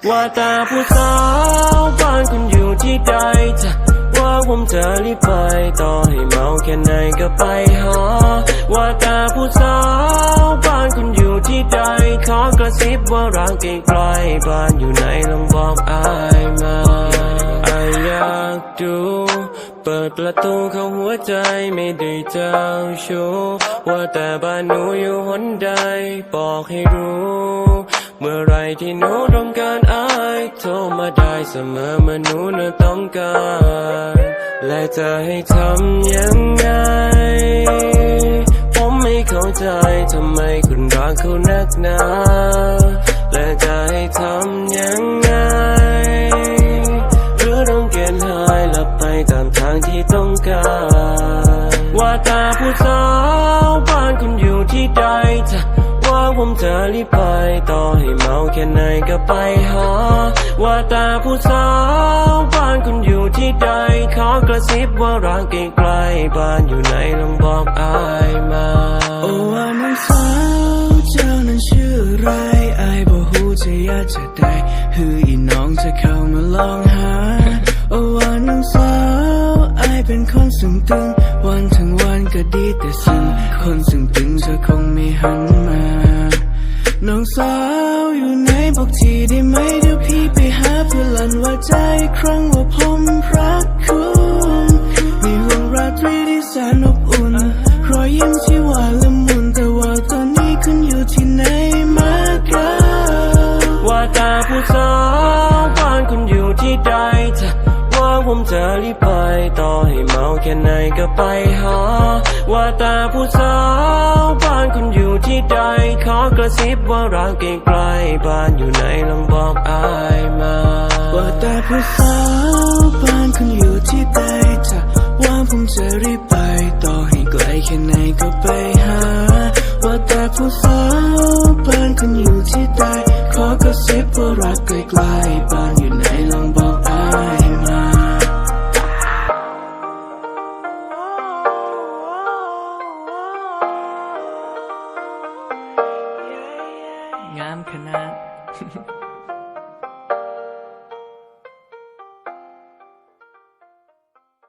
ว่าแต่ผู้สาวบ้านคุณอยู่ที่ใดจะว่าผมจะรีบไปต่อให้เมาแค่ไหนก็ไปหาว่าแต่ผู้สาวบ้านคุณอยู่ที่ใดขอกระซิบว่ารักใกล้ๆบ้านอยู่ไหนลองบอกอายมาอายอยากดูเปิดประตูเข้าหัวใจไม่ได้เจ้าชู้ว่าแต่บ้านหนูอยู่หนใดบอกให้รู้เมื่อไรที่หนูต้องการอายโทรมาได้เสมอเมื่อหนูน่ะต้องการและจะให้ทำยังไงผมไม่เข้าใจทำไมคุณรักเขานักหนาและจะให้ทำยังไงหรือต้องเกณฑ์หายหลับไปตามทางที่ต้องการว่าแต่ผู้สาวบ้านคุณอยู่ที่ใดจะว่าผมจะรีบไปต่อให้เมาแค่ไหนก็ไปหาว่าแต่ผู้สาวบ้านคุณอยู่ที่ใดขอกระซิบว่ารักใกล้ๆบ้านอยู่ไหนลองบอกอายมาโอ้ว่าน้องสาวเจ้านั้นชื่ออะไรอายบ่ฮู้จะอยากจะได้ฮืออีน้องจะเข้ามาลองหาโอ้ว่าน้องสาวอายเป็นคนซึ่งตึงวันทั้งวันก็ดีแต่ซึ่งคนซึ่งตึงเธอคงไม่หันมาน้องสาวอยู่ไหนบอกทีได้ไหมเดี๋ยวพี่ไปหาเพื่อลั่นว่าใจครั้งว่าผมรักคุณมีห่วงราตรีที่แสนอบอุ่นรอยยิ้มที่หวานละมุนแต่ว่าตอนนี้คุณอยู่ที่ไหนมากันว่าแต่ผู้สาวบ้านคุณอยู่ที่ใดจะว่าผมจะรีบไปต่อให้เมาแค่ไหนก็ไปหาว่าแต่ผู้สาวบ้านคุณอยู่ที่ใดขอกระซิบว่ารักใกล้ๆบ้านอยู่ไหนลองบอกอายมาว่าแต่ผู้สาวบ้านคุณอยู่ที่ใดจะว่าผมจะรีบไปต่อให้ไกลแค่ไหนก็ไปหาว่าแต่ผู้สาวบ้านคุณอยู่ที่ใดขอกระซิบว่ารักใกล้ๆบ้านอยู่ไหนลองบอกอายมางามขนาด